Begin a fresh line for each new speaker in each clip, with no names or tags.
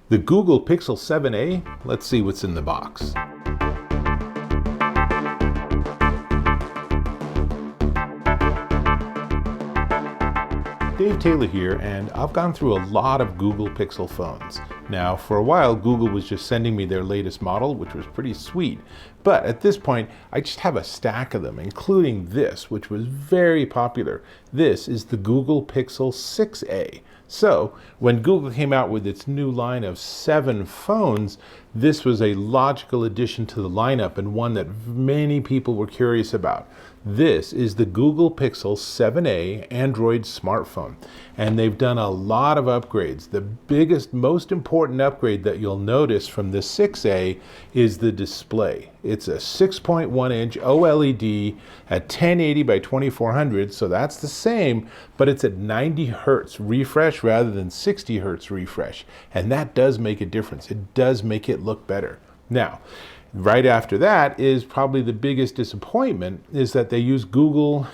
The Google Pixel 7a, let's see what's in the box. Dave Taylor here, and I've gone through a lot of Google Pixel phones. Now, for a while, Google was just sending me their latest model, which was pretty sweet. But at this point, I just have a stack of them, including this, which was very popular. This is the Google Pixel 6a. So, when Google came out with its new line of 7 phones, this was a logical addition to the lineup and one that many people were curious about. This is the Google Pixel 7a Android smartphone, and they've done a lot of upgrades. The biggest, most important upgrade that you'll notice from the 6a is the display. It's a 6.1-inch OLED at 1080 by 2400, so that's the same, but it's at 90 hertz refresh rather than 60 hertz refresh, and that does make a difference. It does make it look better. Now, right after that is probably the biggest disappointment is that they use Gorilla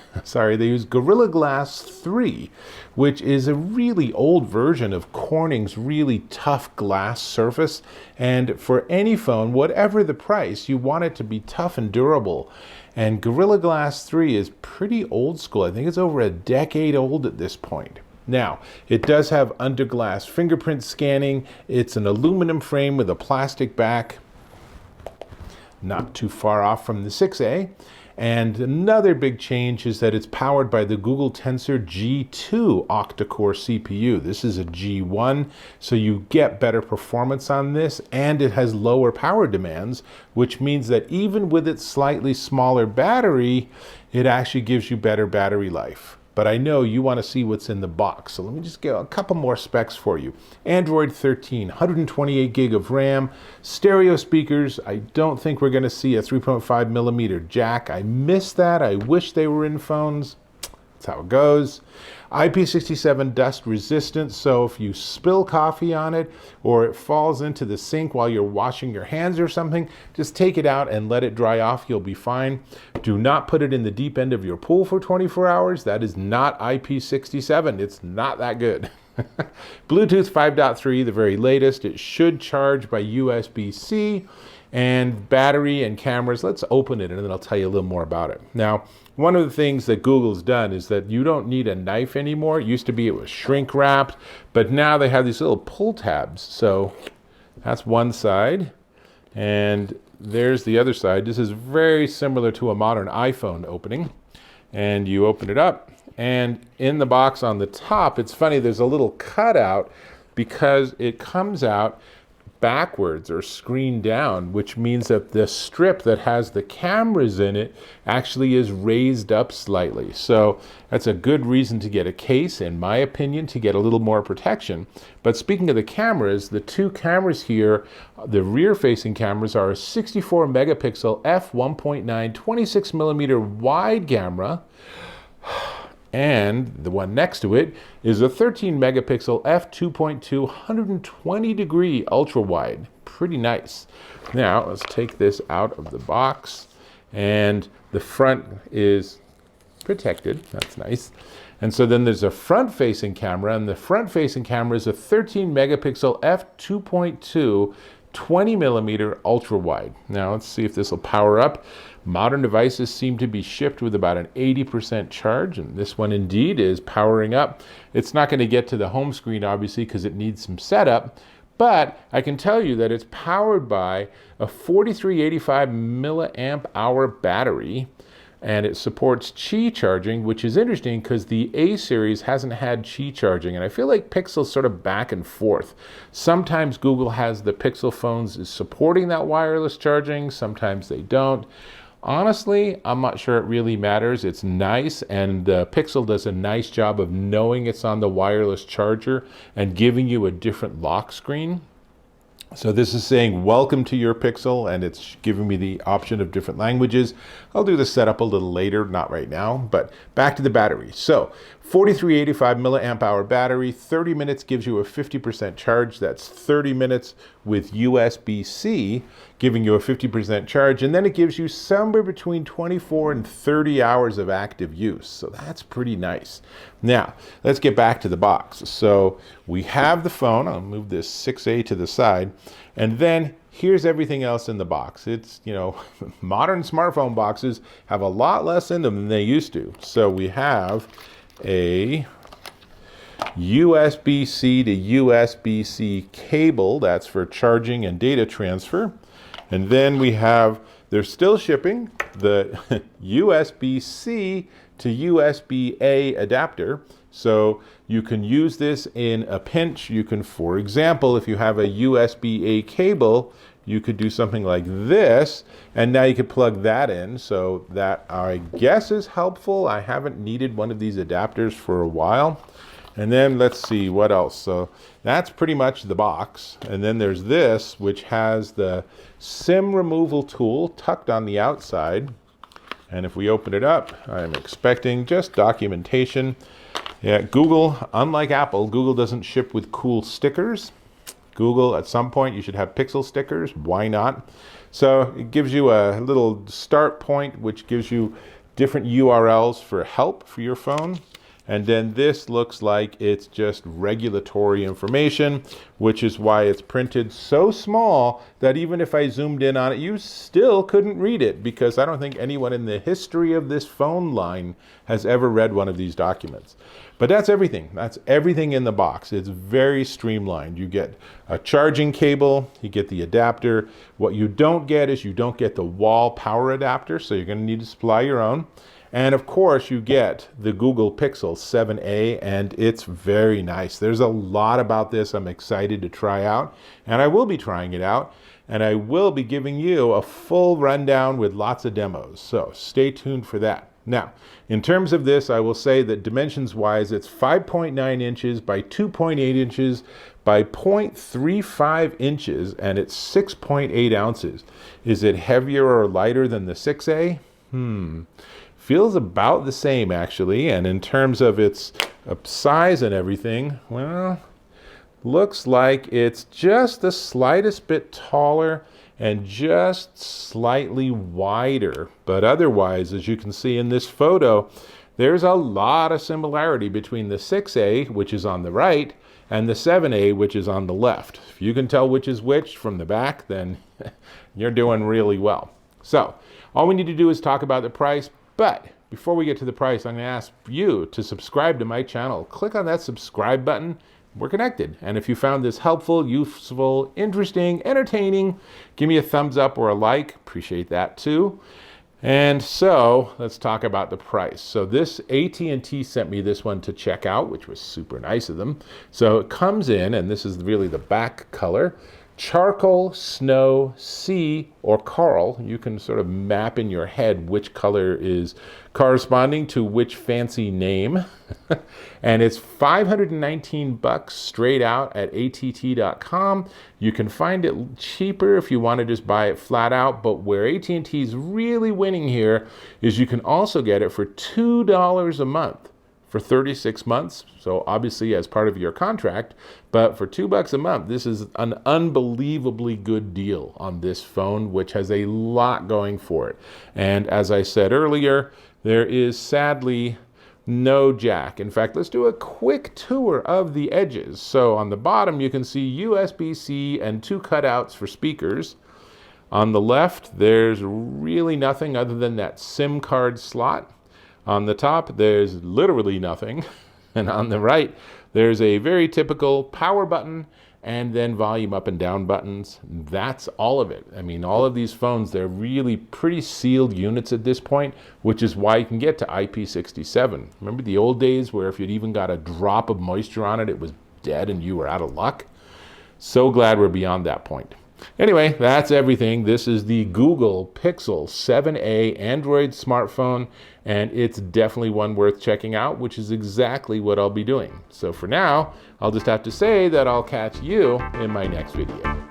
Glass 3, which is a really old version of Corning's really tough glass surface. And for any phone, whatever the price, you want it to be tough and durable. And Gorilla Glass 3 is pretty old school. I think it's over a decade old at this point. Now, it does have under glass fingerprint scanning. It's an aluminum frame with a plastic back, not too far off from the 6a. And another big change is that it's powered by the Google Tensor G2 octa-core CPU. This is a G1, so you get better performance on this, and it has lower power demands, which means that even with its slightly smaller battery, it actually gives you better battery life. But I know you want to see what's in the box, so let me just get a couple more specs for you. Android 13, 128 gig of RAM, stereo speakers. I don't think we're going to see a 3.5 millimeter jack. I miss that. I wish they were in phones. That's how it goes. IP67 dust resistant, so if you spill coffee on it or it falls into the sink while you're washing your hands or something, just take it out and let it dry off. You'll be fine. Do not put it in the deep end of your pool for 24 hours. That is not IP67. It's not that good. Bluetooth 5.3, the very latest. It should charge by USB-C. And battery and cameras, let's open it and then I'll tell you a little more about it. Now, one of the things that Google's done is that you don't need a knife anymore. It used to be it was shrink wrapped, but now they have these little pull tabs. So that's one side, and there's the other side. This is very similar to a modern iPhone opening. And you open it up, and in the box on the top, it's funny, there's a little cutout because it comes out backwards or screen down, which means that the strip that has the cameras in it actually is raised up slightly. So that's a good reason to get a case, in my opinion, to get a little more protection. But speaking of the cameras, the two cameras here, the rear-facing cameras, are a 64 megapixel f1.9 26 millimeter wide camera, and the one next to it is a 13 megapixel f2.2 120 degree ultra wide. Pretty nice. Now let's take this out of the box, and the front is protected. That's nice. And so then there's a front facing camera, and the front facing camera is a 13 megapixel f2.2 20 millimeter ultra wide. Now let's see if this will power up. Modern devices seem to be shipped with about an 80% charge, and this one indeed is powering up. It's not going to get to the home screen obviously because it needs some setup, but I can tell you that it's powered by a 4385 milliamp hour battery, and it supports Qi charging, which is interesting because the A series hasn't had Qi charging, and I feel like Pixel's sort of back and forth. Sometimes Google has the Pixel phones is supporting that wireless charging, sometimes they don't. Honestly, I'm not sure it really matters. It's nice, and Pixel does a nice job of knowing it's on the wireless charger and giving you a different lock screen. So this is saying welcome to your Pixel, and it's giving me the option of different languages. I'll do the setup a little later, not right now, but back to the battery. So 4385 milliamp hour battery, 30 minutes gives you a 50% charge. That's 30 minutes with USB-C giving you a 50% charge, and then it gives you somewhere between 24 and 30 hours of active use. So that's pretty nice. Now, let's get back to the box. So we have the phone. I'll move this 6A to the side, and then here's everything else in the box. It's, modern smartphone boxes have a lot less in them than they used to. So we have a USB-C to USB-C cable. That's for charging and data transfer. And then we have, they're still shipping, the USB-C to USB-A adapter. So you can use this in a pinch. You can, for example, if you have a USB-A cable, you could do something like this, and now you could plug that in. So that, I guess, is helpful. I haven't needed one of these adapters for a while. And then let's see what else. So that's pretty much the box. And then there's this, which has the SIM removal tool tucked on the outside. And if we open it up, I'm expecting just documentation. Yeah, Google, unlike Apple, Google doesn't ship with cool stickers. Google, at some point, you should have Pixel stickers. Why not? So it gives you a little start point, which gives you different URLs for help for your phone. And then this looks like it's just regulatory information, which is why it's printed so small that even if I zoomed in on it, you still couldn't read it, because I don't think anyone in the history of this phone line has ever read one of these documents. But that's everything. That's everything in the box. It's very streamlined. You get a charging cable, you get the adapter. What you don't get is you don't get the wall power adapter, so you're going to need to supply your own. And of course, you get the Google Pixel 7a, and it's very nice. There's a lot about this I'm excited to try out, and I will be trying it out, and I will be giving you a full rundown with lots of demos. So stay tuned for that. Now, in terms of this, I will say that dimensions-wise, it's 5.9 inches by 2.8 inches by 0.35 inches, and it's 6.8 ounces. Is it heavier or lighter than the 6A? Feels about the same, actually. And in terms of its size and everything, well, looks like it's just the slightest bit taller and just slightly wider. But otherwise, as you can see in this photo, there's a lot of similarity between the 6A, which is on the right, and the 7A, which is on the left. If you can tell which is which from the back, then you're doing really well. So all we need to do is talk about the price. But before we get to the price, I'm going to ask you to subscribe to my channel. Click on that subscribe button. We're connected. And if you found this helpful, useful, interesting, entertaining, give me a thumbs up or a like. Appreciate that too. And so let's talk about the price. So this AT&T sent me this one to check out, which was super nice of them. So it comes in, and this is really the back color. Charcoal, snow, sea, or coral. You can sort of map in your head which color is corresponding to which fancy name. And it's $519 straight out at att.com. You can find it cheaper if you want to just buy it flat out, but where AT&T is really winning here is you can also get it for $2 a month for 36 months, so obviously as part of your contract, but for $2 a month, this is an unbelievably good deal on this phone, which has a lot going for it. And as I said earlier, there is sadly no jack. In fact, let's do a quick tour of the edges. So on the bottom, you can see USB-C and 2 cutouts for speakers. On the left, there's really nothing other than that SIM card slot. On the top, there's literally nothing. And on the right, there's a very typical power button and then volume up and down buttons. That's all of it. I mean, all of these phones, they're really pretty sealed units at this point, which is why you can get to IP67. Remember the old days where if you'd even got a drop of moisture on it, it was dead and you were out of luck? So glad we're beyond that point. Anyway, that's everything. This is the Google Pixel 7a Android smartphone, and it's definitely one worth checking out, which is exactly what I'll be doing. So for now, I'll just have to say that I'll catch you in my next video.